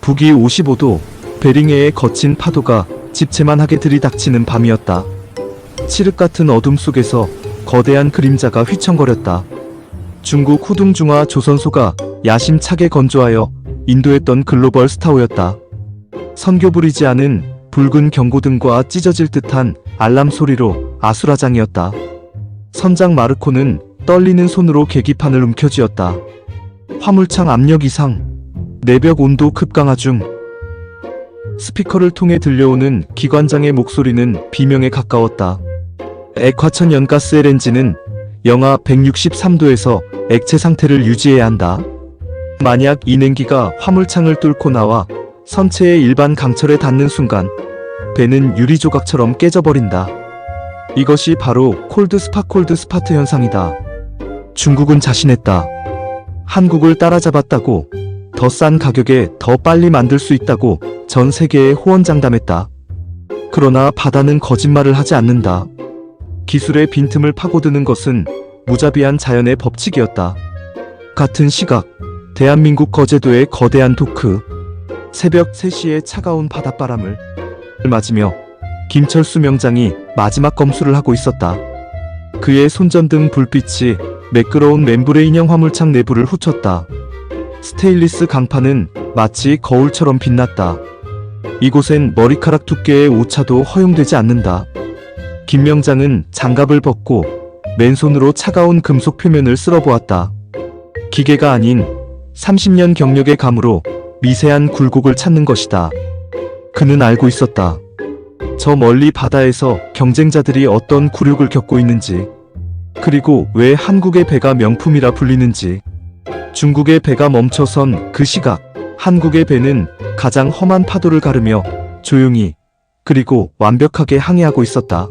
북위 55도, 베링해의 거친 파도가 집채만하게 들이닥치는 밤이었다. 칠흑 같은 어둠 속에서 거대한 그림자가 휘청거렸다. 중국 후둥중화 조선소가 야심차게 건조하여 인도했던 글로벌 스타호였다. 선교 부리지 않은 붉은 경고등과 찢어질 듯한 알람 소리로 아수라장이었다. 선장 마르코는 떨리는 손으로 계기판을 움켜쥐었다. 화물창 압력 이상, 내벽 온도 급강하 중. 스피커를 통해 들려오는 기관장의 목소리는 비명에 가까웠다. 액화천 연가스 LNG는 영하 163도에서 액체 상태를 유지해야 한다. 만약 이 냉기가 화물창을 뚫고 나와 선체의 일반 강철에 닿는 순간 배는 유리 조각처럼 깨져버린다. 이것이 바로 콜드 스파트 현상이다. 중국은 자신했다. 한국을 따라잡았다고, 더 싼 가격에 더 빨리 만들 수 있다고 전 세계에 호언장담했다. 그러나 바다는 거짓말을 하지 않는다. 기술의 빈틈을 파고드는 것은 무자비한 자연의 법칙이었다. 같은 시각, 대한민국 거제도의 거대한 도크. 새벽 3시의 차가운 바닷바람을 맞으며 김철수 명장이 마지막 검수를 하고 있었다. 그의 손전등 불빛이 매끄러운 멤브레인형 화물창 내부를 훑었다. 스테인리스 강판은 마치 거울처럼 빛났다. 이곳엔 머리카락 두께의 오차도 허용되지 않는다. 김 명장은 장갑을 벗고 맨손으로 차가운 금속 표면을 쓸어보았다. 기계가 아닌 30년 경력의 감으로 미세한 굴곡을 찾는 것이다. 그는 알고 있었다. 저 멀리 바다에서 경쟁자들이 어떤 굴욕을 겪고 있는지, 그리고 왜 한국의 배가 명품이라 불리는지. 중국의 배가 멈춰선 그 시각, 한국의 배는 가장 험한 파도를 가르며 조용히, 그리고 완벽하게 항해하고 있었다.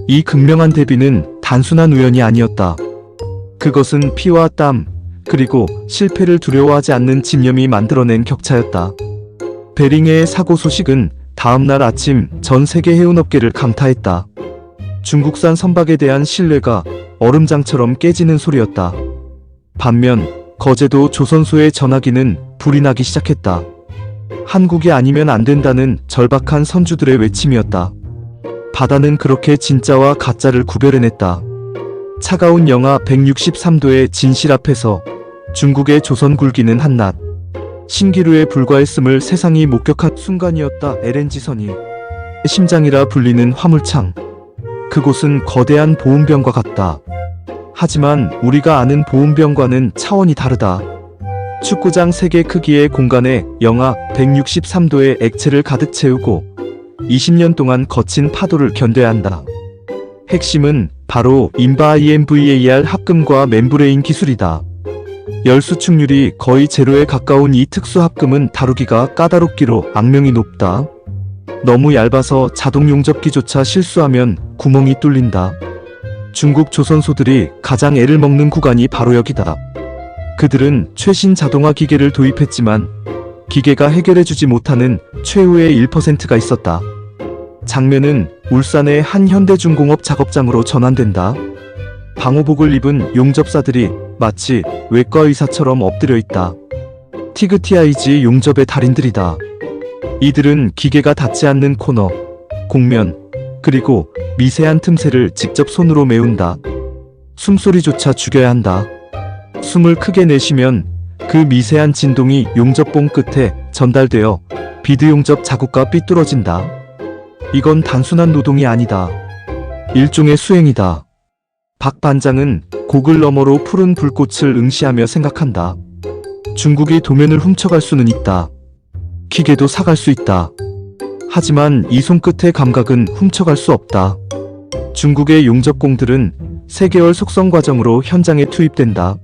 이 극명한 대비는 단순한 우연이 아니었다. 그것은 피와 땀, 그리고 실패를 두려워하지 않는 집념이 만들어낸 격차였다. 베링해의 사고 소식은 다음날 아침 전 세계 해운업계를 강타했다. 중국산 선박에 대한 신뢰가 얼음장처럼 깨지는 소리였다. 반면 거제도 조선소의 전화기는 불이 나기 시작했다. 한국이 아니면 안 된다는 절박한 선주들의 외침이었다. 바다는 그렇게 진짜와 가짜를 구별해냈다. 차가운 영하 163도의 진실 앞에서 중국의 조선 굴기는 한낱 신기루에 불과했음을 세상이 목격한 순간이었다. LNG선이 심장이라 불리는 화물창. 그곳은 거대한 보온병과 같다. 하지만 우리가 아는 보온병과는 차원이 다르다. 축구장 3개 크기의 공간에 영하 163도의 액체를 가득 채우고 20년 동안 거친 파도를 견뎌야 한다. 핵심은 바로 INVAR 합금과 멤브레인 기술이다. 열 수축률이 거의 제로에 가까운 이 특수 합금은 다루기가 까다롭기로 악명이 높다. 너무 얇아서 자동 용접기조차 실수하면 구멍이 뚫린다. 중국 조선소들이 가장 애를 먹는 구간이 바로 여기다. 그들은 최신 자동화 기계를 도입했지만 기계가 해결해주지 못하는 최후의 1%가 있었다. 장면은 울산의 한 현대중공업 작업장으로 전환된다. 방호복을 입은 용접사들이 마치 외과 의사처럼 엎드려 있다. 티그티아이지 용접의 달인들이다. 이들은 기계가 닿지 않는 코너, 곡면, 그리고 미세한 틈새를 직접 손으로 메운다. 숨소리조차 죽여야 한다. 숨을 크게 내쉬면 그 미세한 진동이 용접봉 끝에 전달되어 비드 용접 자국과 삐뚤어진다. 이건 단순한 노동이 아니다. 일종의 수행이다. 박 반장은 고글 너머로 푸른 불꽃을 응시하며 생각한다. 중국이 도면을 훔쳐갈 수는 있다. 기계도 사갈 수 있다. 하지만 이 손끝의 감각은 훔쳐갈 수 없다. 중국의 용접공들은 3개월 속성 과정으로 현장에 투입된다.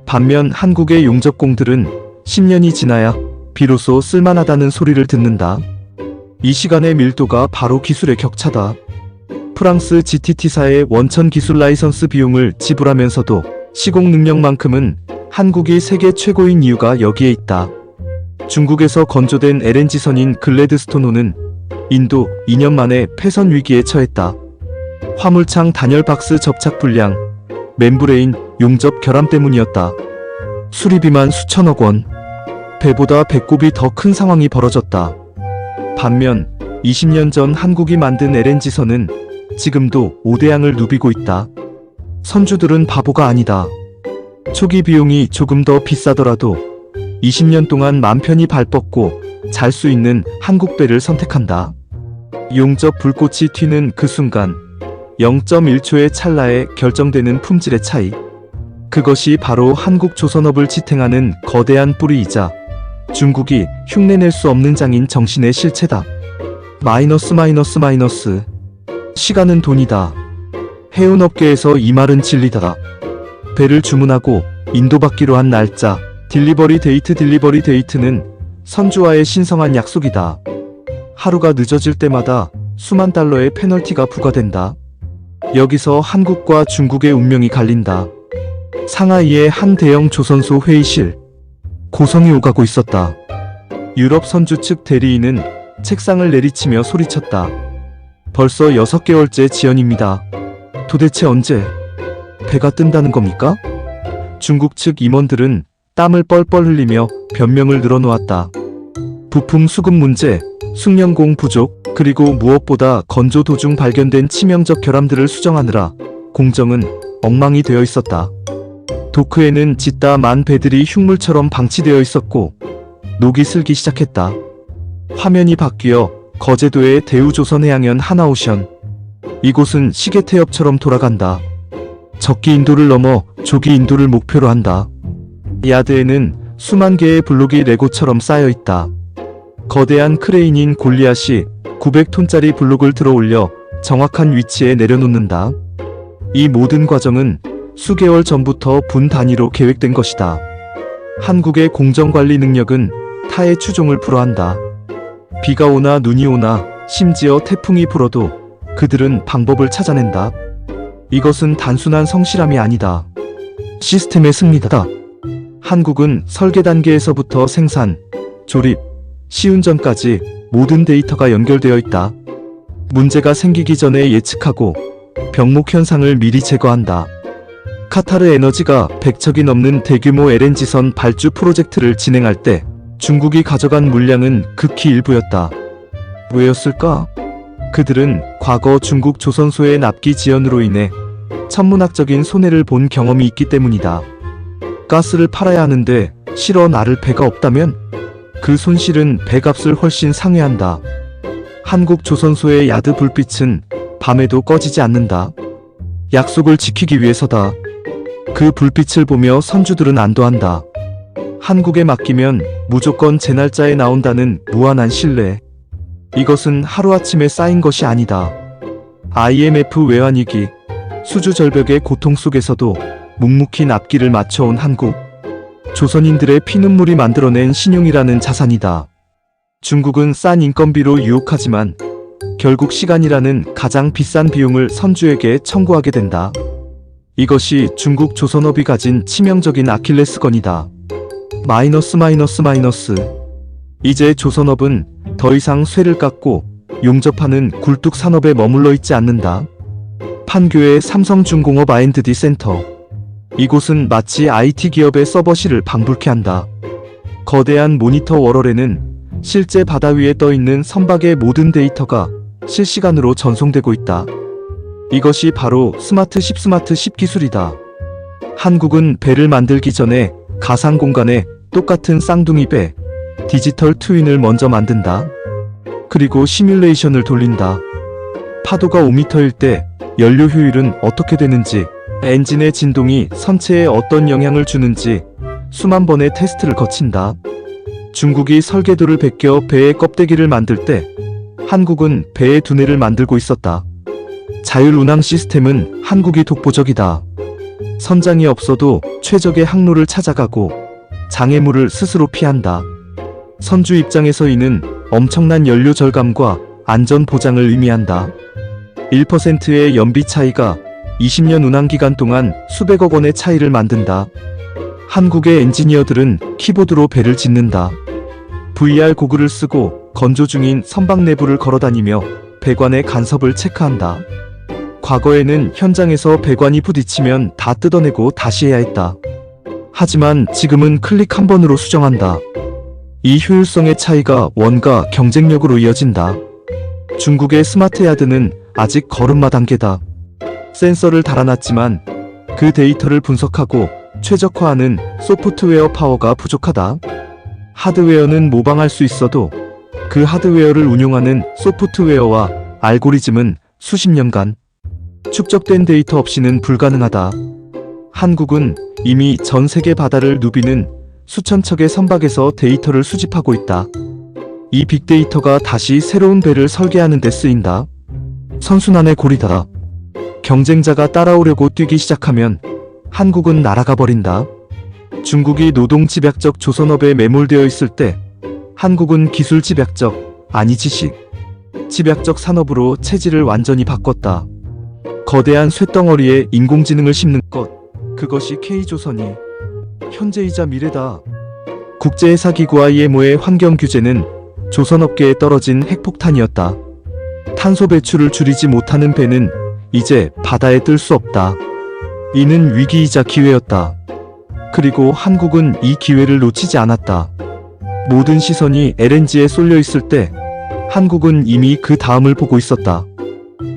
반면 한국의 용접공들은 10년이 지나야 비로소 쓸만하다는 소리를 듣는다. 이 시간의 밀도가 바로 기술의 격차다. 프랑스 GTT사의 원천 기술 라이선스 비용을 지불하면서도 시공 능력만큼은 한국이 세계 최고인 이유가 여기에 있다. 중국에서 건조된 LNG선인 글래드스톤호는 인도 2년 만에 폐선 위기에 처했다. 화물창 단열 박스 접착 불량, 멤브레인 용접 결함 때문이었다. 수리비만 수천억 원. 배보다 배꼽이 더 큰 상황이 벌어졌다. 반면 20년 전 한국이 만든 LNG선은 지금도 오대양을 누비고 있다. 선주들은 바보가 아니다. 초기 비용이 조금 더 비싸더라도 20년 동안 맘 편히 발 뻗고 잘 수 있는 한국배를 선택한다. 용접 불꽃이 튀는 그 순간 0.1초의 찰나에 결정되는 품질의 차이. 그것이 바로 한국조선업을 지탱하는 거대한 뿌리이자 중국이 흉내낼 수 없는 장인 정신의 실체다. 마이너스. 시간은 돈이다. 해운업계에서 이 말은 진리다. 배를 주문하고 인도받기로 한 날짜, 딜리버리 데이트는 선주와의 신성한 약속이다. 하루가 늦어질 때마다 수만 달러의 페널티가 부과된다. 여기서 한국과 중국의 운명이 갈린다. 상하이의 한 대형 조선소 회의실. 고성이 오가고 있었다. 유럽 선주 측 대리인은 책상을 내리치며 소리쳤다. 벌써 6개월째 지연입니다. 도대체 언제 배가 뜬다는 겁니까? 중국 측 임원들은 땀을 뻘뻘 흘리며 변명을 늘어놓았다. 부품 수급 문제, 숙련공 부족, 그리고 무엇보다 건조 도중 발견된 치명적 결함들을 수정하느라 공정은 엉망이 되어 있었다. 도크에는 짓다 만 배들이 흉물처럼 방치되어 있었고 녹이 슬기 시작했다. 화면이 바뀌어 거제도의 대우조선해양연 하나오션. 이곳은 시계 태엽처럼 돌아간다. 적기 인도를 넘어 조기 인도를 목표로 한다. 야드에는 수만 개의 블록이 레고처럼 쌓여 있다. 거대한 크레인인 골리앗이 900톤짜리 블록을 들어 올려 정확한 위치에 내려놓는다. 이 모든 과정은 수개월 전부터 분 단위로 계획된 것이다. 한국의 공정관리 능력은 타의 추종을 불허한다. 비가 오나 눈이 오나 심지어 태풍이 불어도 그들은 방법을 찾아낸다. 이것은 단순한 성실함이 아니다. 시스템의 승리다. 한국은 설계 단계에서부터 생산, 조립, 시운전까지 모든 데이터가 연결되어 있다. 문제가 생기기 전에 예측하고 병목 현상을 미리 제거한다. 카타르 에너지가 100척이 넘는 대규모 LNG선 발주 프로젝트를 진행할 때 중국이 가져간 물량은 극히 일부였다. 왜였을까? 그들은 과거 중국 조선소의 납기 지연으로 인해 천문학적인 손해를 본 경험이 있기 때문이다. 가스를 팔아야 하는데 실어 나를 배가 없다면 그 손실은 배값을 훨씬 상회한다. 한국 조선소의 야드 불빛은 밤에도 꺼지지 않는다. 약속을 지키기 위해서다. 그 불빛을 보며 선주들은 안도한다. 한국에 맡기면 무조건 제 날짜에 나온다는 무한한 신뢰. 이것은 하루아침에 쌓인 것이 아니다. IMF 외환위기, 수주절벽의 고통 속에서도 묵묵히 납기를 맞춰온 한국. 조선인들의 피눈물이 만들어낸 신용이라는 자산이다. 중국은 싼 인건비로 유혹하지만 결국 시간이라는 가장 비싼 비용을 선주에게 청구하게 된다. 이것이 중국 조선업이 가진 치명적인 아킬레스건이다. 마이너스. 이제 조선업은 더 이상 쇠를 깎고 용접하는 굴뚝 산업에 머물러 있지 않는다. 판교의 삼성중공업 R&D 센터. 이곳은 마치 IT 기업의 서버실을 방불케 한다. 거대한 모니터 월월에는 실제 바다 위에 떠있는 선박의 모든 데이터가 실시간으로 전송되고 있다. 이것이 바로 스마트10 기술이다. 한국은 배를 만들기 전에 가상 공간에 똑같은 쌍둥이 배, 디지털 트윈을 먼저 만든다. 그리고 시뮬레이션을 돌린다. 파도가 5m일 때 연료 효율은 어떻게 되는지, 엔진의 진동이 선체에 어떤 영향을 주는지 수만 번의 테스트를 거친다. 중국이 설계도를 베껴 배의 껍데기를 만들 때 한국은 배의 두뇌를 만들고 있었다. 자율운항 시스템은 한국이 독보적이다. 선장이 없어도 최적의 항로를 찾아가고 장애물을 스스로 피한다. 선주 입장에서 이는 엄청난 연료 절감과 안전 보장을 의미한다. 1%의 연비 차이가 20년 운항 기간 동안 수백억 원의 차이를 만든다. 한국의 엔지니어들은 키보드로 배를 짓는다. VR 고글을 쓰고 건조 중인 선박 내부를 걸어다니며 배관의 간섭을 체크한다. 과거에는 현장에서 배관이 부딪히면 다 뜯어내고 다시 해야 했다. 하지만 지금은 클릭 한 번으로 수정한다. 이 효율성의 차이가 원가 경쟁력으로 이어진다. 중국의 스마트야드는 아직 걸음마 단계다. 센서를 달아놨지만 그 데이터를 분석하고 최적화하는 소프트웨어 파워가 부족하다. 하드웨어는 모방할 수 있어도 그 하드웨어를 운용하는 소프트웨어와 알고리즘은 수십 년간 축적된 데이터 없이는 불가능하다. 한국은 이미 전 세계 바다를 누비는 수천 척의 선박에서 데이터를 수집하고 있다. 이 빅데이터가 다시 새로운 배를 설계하는 데 쓰인다. 선순환의 고리다. 경쟁자가 따라오려고 뛰기 시작하면 한국은 날아가 버린다. 중국이 노동 집약적 조선업에 매몰되어 있을 때 한국은 기술 집약적, 아니 지식 집약적 산업으로 체질을 완전히 바꿨다. 거대한 쇳덩어리에 인공지능을 심는 것, 그것이 K조선이 현재이자 미래다. 국제회사기구 IMO의 환경 규제는 조선업계에 떨어진 핵폭탄이었다. 탄소 배출을 줄이지 못하는 배는 이제 바다에 뜰 수 없다. 이는 위기이자 기회였다. 그리고 한국은 이 기회를 놓치지 않았다. 모든 시선이 LNG에 쏠려 있을 때 한국은 이미 그 다음을 보고 있었다.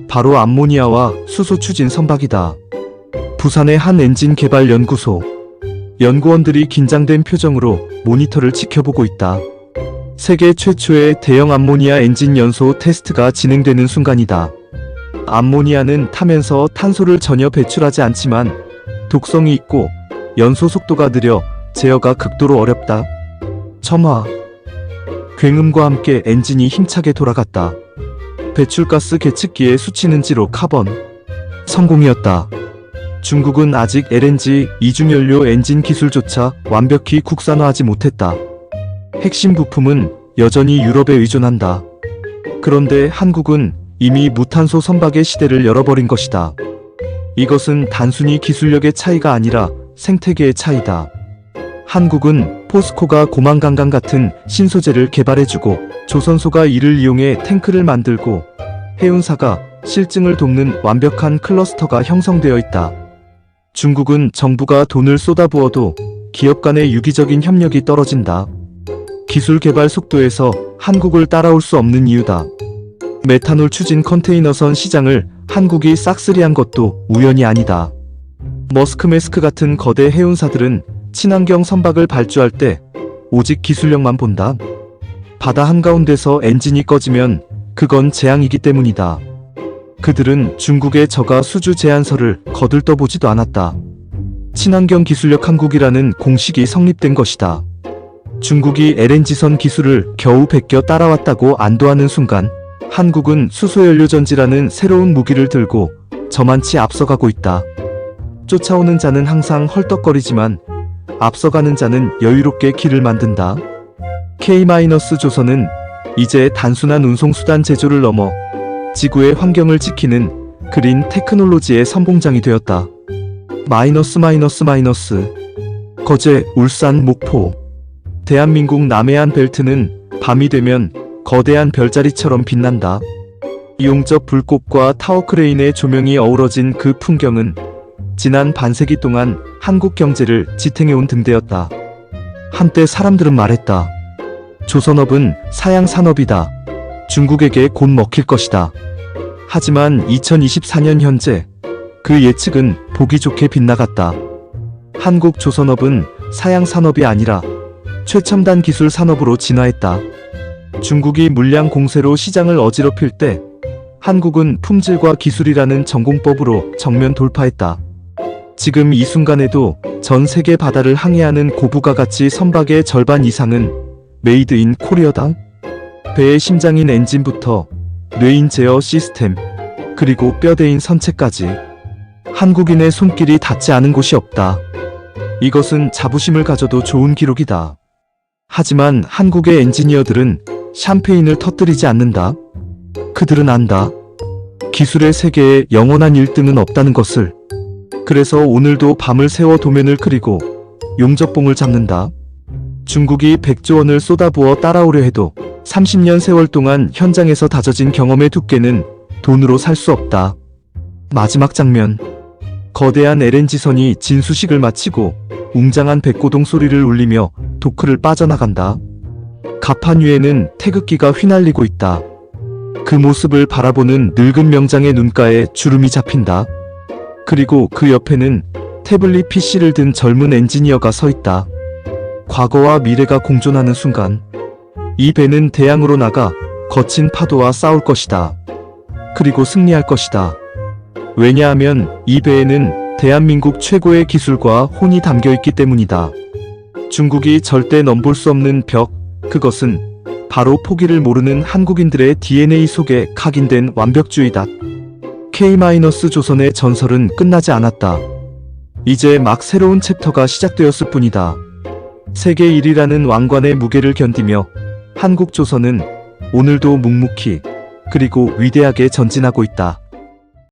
바로 암모니아와 수소 추진 선박이다. 부산의 한 엔진 개발 연구소. 연구원들이 긴장된 표정으로 모니터를 지켜보고 있다. 세계 최초의 대형 암모니아 엔진 연소 테스트가 진행되는 순간이다. 암모니아는 타면서 탄소를 전혀 배출하지 않지만 독성이 있고 연소 속도가 느려 제어가 극도로 어렵다. 첨화. 굉음과 함께 엔진이 힘차게 돌아갔다. 배출가스 계측기의 수치는 지로 카본. 성공이었다. 중국은 아직 LNG 이중연료 엔진 기술조차 완벽히 국산화하지 못했다. 핵심 부품은 여전히 유럽에 의존한다. 그런데 한국은 이미 무탄소 선박의 시대를 열어버린 것이다. 이것은 단순히 기술력의 차이가 아니라 생태계의 차이다. 한국은 포스코가 고만강강 같은 신소재를 개발해주고 조선소가 이를 이용해 탱크를 만들고 해운사가 실증을 돕는 완벽한 클러스터가 형성되어 있다. 중국은 정부가 돈을 쏟아부어도 기업 간의 유기적인 협력이 떨어진다. 기술 개발 속도에서 한국을 따라올 수 없는 이유다. 메탄올 추진 컨테이너선 시장을 한국이 싹쓸이한 것도 우연이 아니다. 머스크메스크 같은 거대 해운사들은 친환경 선박을 발주할 때 오직 기술력만 본다. 바다 한가운데서 엔진이 꺼지면 그건 재앙이기 때문이다. 그들은 중국의 저가 수주 제안서를 거들떠보지도 않았다. 친환경 기술력 한국이라는 공식이 성립된 것이다. 중국이 LNG선 기술을 겨우 베껴 따라왔다고 안도하는 순간 한국은 수소연료전지라는 새로운 무기를 들고 저만치 앞서가고 있다. 쫓아오는 자는 항상 헐떡거리지만 앞서가는 자는 여유롭게 길을 만든다. K-조선은 이제 단순한 운송수단 제조를 넘어 지구의 환경을 지키는 그린 테크놀로지의 선봉장이 되었다. 거제, 울산, 목포. 대한민국 남해안 벨트는 밤이 되면 거대한 별자리처럼 빛난다. 이용적 불꽃과 타워크레인의 조명이 어우러진 그 풍경은 지난 반세기 동안 한국 경제를 지탱해온 등대였다. 한때 사람들은 말했다. 조선업은 사양 산업이다. 중국에게 곧 먹힐 것이다. 하지만 2024년 현재 그 예측은 보기 좋게 빗나갔다. 한국 조선업은 사양 산업이 아니라 최첨단 기술 산업으로 진화했다. 중국이 물량 공세로 시장을 어지럽힐 때 한국은 품질과 기술이라는 전공법으로 정면 돌파했다. 지금 이 순간에도 전 세계 바다를 항해하는 고부가 가치 선박의 절반 이상은 메이드 인 코리어다. 배의 심장인 엔진부터 뇌인 제어 시스템, 그리고 뼈대인 선체까지 한국인의 손길이 닿지 않은 곳이 없다. 이것은 자부심을 가져도 좋은 기록이다. 하지만 한국의 엔지니어들은 샴페인을 터뜨리지 않는다. 그들은 안다. 기술의 세계에 영원한 1등은 없다는 것을. 그래서 오늘도 밤을 새워 도면을 그리고 용접봉을 잡는다. 중국이 100조 원을 쏟아부어 따라오려 해도 30년 세월 동안 현장에서 다져진 경험의 두께는 돈으로 살 수 없다. 마지막 장면. 거대한 LNG선이 진수식을 마치고 웅장한 백고동 소리를 울리며 도크를 빠져나간다. 가판 위에는 태극기가 휘날리고 있다. 그 모습을 바라보는 늙은 명장의 눈가에 주름이 잡힌다. 그리고 그 옆에는 태블릿 PC를 든 젊은 엔지니어가 서 있다. 과거와 미래가 공존하는 순간, 이 배는 대양으로 나가 거친 파도와 싸울 것이다. 그리고 승리할 것이다. 왜냐하면 이 배에는 대한민국 최고의 기술과 혼이 담겨 있기 때문이다. 중국이 절대 넘볼 수 없는 벽, 그것은 바로 포기를 모르는 한국인들의 DNA 속에 각인된 완벽주의다. K-조선의 전설은 끝나지 않았다. 이제 막 새로운 챕터가 시작되었을 뿐이다. 세계 1위라는 왕관의 무게를 견디며 한국 조선은 오늘도 묵묵히 그리고 위대하게 전진하고 있다.